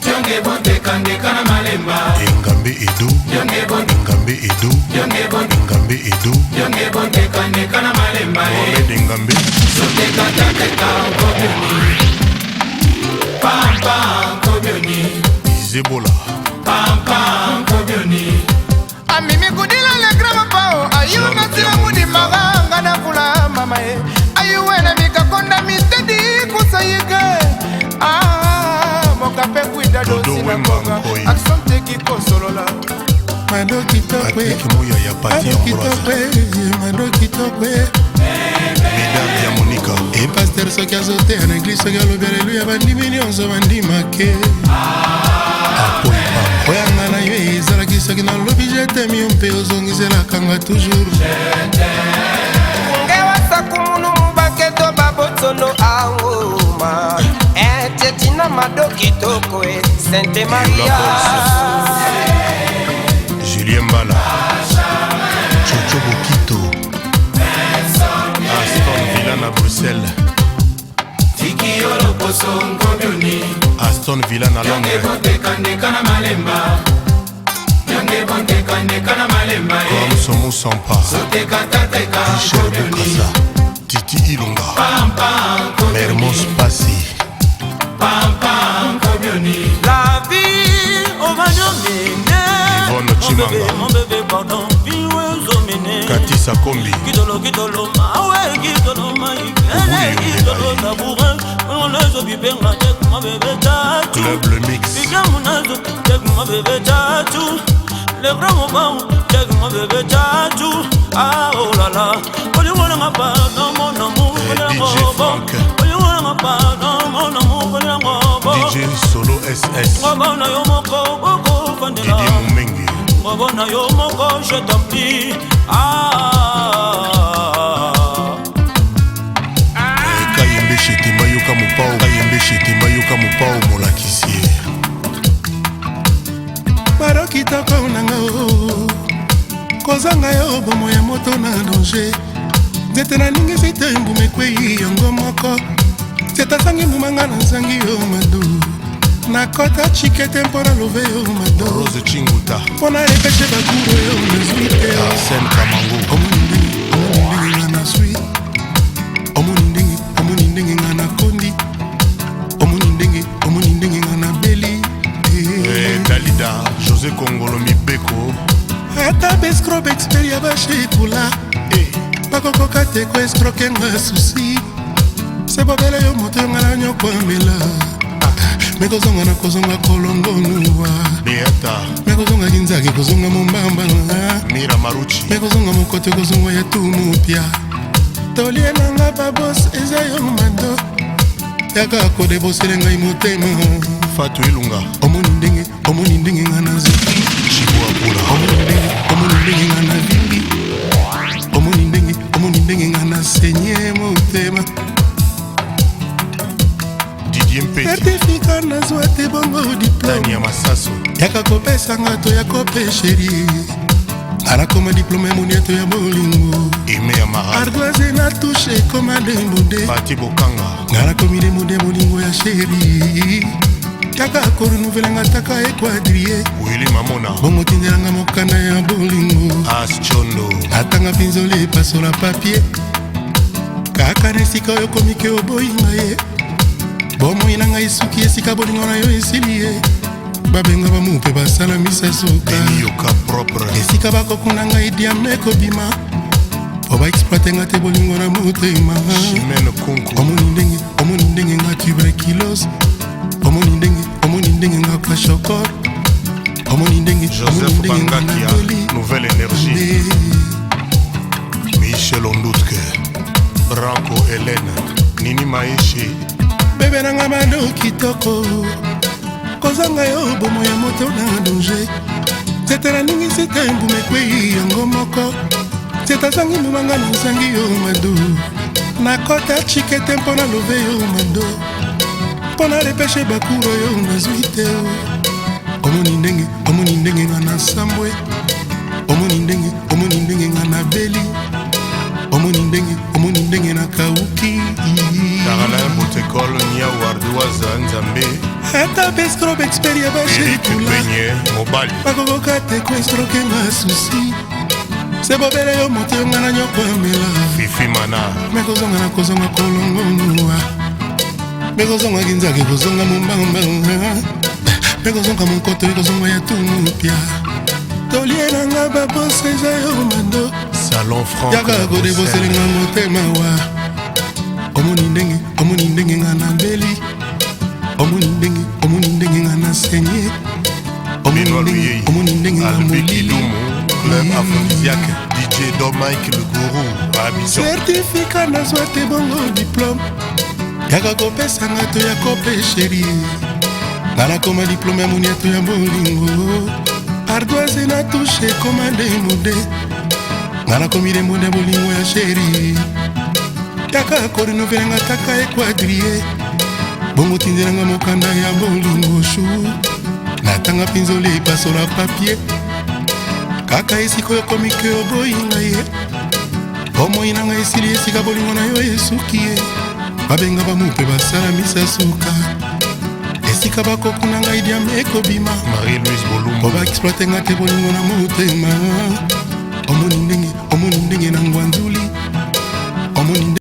S10: Yonge bondeka ndeka na malema
S6: Engambe Edo Engambe Edo Engambe Edo
S10: Yonge bondeka ndeka na malema
S6: Mohamed Engambe
S10: Soteka tateka nkobioni Pampa nkobioni
S6: Izebola
S10: Pampa nkobioni
S12: amimi kudila le grama pao ayuna sila mudi maganga na kula mama e ayuwena mikakonda mitedi kusayike mokape kuida dosi na konga aksonte kiko solola
S3: madokitokwe madokitokwe
S6: Mesdames ya Monica
S3: epaster soki azoteya na eglise soki alobi aleluya bandimi nyonso bandimake oyanga na yo ezalaki soki nalobi jetemi yo mpe ozongiselakanga toujours
S12: ngewasakumunu mubaketo babotsolo aoma etetina madokitoko e Sainte Maria
S6: Julien Mbala Chocho Bokito Aston Villa na Bruxelles
S10: Tiki yolo poso nkobioni
S6: Aston Villa na
S10: Yonge
S6: Londres
S10: bondeka ndeka na malemba Yonge bondeka ndeka na malemba
S6: Comme Somo Sampa
S10: Soteka tateka
S6: Michel Bokassa Titi Ilunga Mermos Passi
S10: Pampa nkobioni
S5: La vie au Vanyomene
S6: Yvonne Chimanga
S5: Mon bébé pardon
S6: Kati Sakombi
S5: Kidolo kidolo mawe kidolo maikele kidolo tabourin on les obibenga tek ma bébé tatu
S6: Club Le Mix
S5: Bijamunazo tek ma bébé tatu Le grand bon tek ma bébé tatu ah oh la la oli wona ngapa no mon amour
S6: DJ Frank
S5: oli wona ngapa no mon amour
S6: DJ Solo SS
S5: ngabana yo moko boko fandela
S6: Didier Moumengi
S5: ngabana yo moko je t'en prie
S6: Kayembe Chetemba yoka mopao Kayembe Chetemba yoka mopao molakisi
S3: marokitoko nanga o kozanga yo bomo ya moto na danger nzete naningisi te mbuma ekwei yango moko nzete azangi mbuma nga nazangi yo mado nakota chikete mpo na love yo mado
S6: Rose Chinguta
S3: mpo na repeshe bakuro yo nazwi te
S6: Arsène Kamango
S3: omoni ndenge nga naswi omoni ndenge nga nakondi omoni ndenge nga nabeli
S6: Dalida José Kongolo Mibeko
S3: ata bescrobe expert ya bashepula bakokoka te ko escroke nga susi se bobele yo moto yo nga na nyokwamela mekozonga na kozonga kolongonuwa
S4: Beata
S3: mekozonga kinzaki kozonga mombamba
S4: Mira Maruchi
S3: mekozonga mokote kozonga ya tumupya tolie nanga babos eza yo mando yaka kodebosele ngai motema
S4: Fatu Ilunga
S3: omoni ndenge nga na ziki
S4: Chibuapula
S3: omoni ndenge nga na vindi omoni ndenge nga na senye motema
S4: Didier Mpeti
S3: certifika nazwa te bongo diplome
S4: Tania Masaso
S3: yaka kopesanga to ya kope sheri anakoma diplome monieto ya bolingo
S4: Ime ya Mara
S3: ardoise na touche koma demode
S4: Pati Bokanga
S3: nganakomi demode bolingo ya sheri kaka korenouvelanga taka ekwadrie
S4: Willy Mamona
S3: bongo tindelanga mokanda ya bolingo
S4: As Chondo
S3: atanga pinzoli epasola papie kaka na esika oyo komike oboyinga ye bomoi na ngai suki esika bolingo na yo esili ye babenga bamupe basala misasuka
S4: Yoka propre
S3: esika bakokuna ngai diame kobima po baexploite nga te bolingo na motema
S4: Chimene Kunku
S3: omoni ndenge nga tuberculose omoni ndenge nga kwashokor omoni ndenge
S4: Joseph Bangakia Nouvelle Énergie Michel Ondutke Branco Hélène Nini Maeshe
S3: bebe nanga bando kitoko kozanga yo bomo ya moto na danger zetela ningi sete mbume kwei yango moko zetazangi mbumanga nazangi yo mado nakota chikete mpo na love yo mado mpo na repeshe bakuro yo nazwi te omoni ndenge nga na sambwe omoni ndenge nga na beli omoni ndenge na kauki
S4: Darala Botekol Nia Warduaza Nzambe
S3: ata bestrobe experia
S4: Eric
S3: bashekula
S4: Benye Mobali
S3: bakokoka te koestroke nga susi se bobele yo moto yo nga na nyokwamela
S4: Fifi Mana
S3: mekozonga na kozonga kolongonuwa mekozonga kinzaki kozonga mombamba mekozonga mokoto ekozonga ya tumupya tolie nanga babose eza yo mando
S4: Salon Franck
S3: yaka kodeboselenga motema wa omoni ndenge nga na mbeli omoni ndenge nga na senye omoni ndenge nga molili
S4: Club Aphrodisiaque DJ Dom Mike le Gourou Abidjan
S3: certifika nazwa te bongo diplome yaka kopesanga to ya kope sheri nga nakoma diplome ya monieto ya bolingo ardoise na touche koma demode nga nakomi demode bolingo ya sheri yaka korenovelenga taka ekwadrie bongo tindelanga mokanda ya bolingo shu natanga pinzoli epasola papie kaka esika oyo komike oboyinga ye bomoi na ngai esili esika bolingo na yo esuki ye babenga bamupe basala misasuka esika bakokuna ngai diame ekobima
S4: Marie-Louise Bolumbo
S3: po baexploite nga te bolingo na motema omoni ndenge na ngwanzuli omoni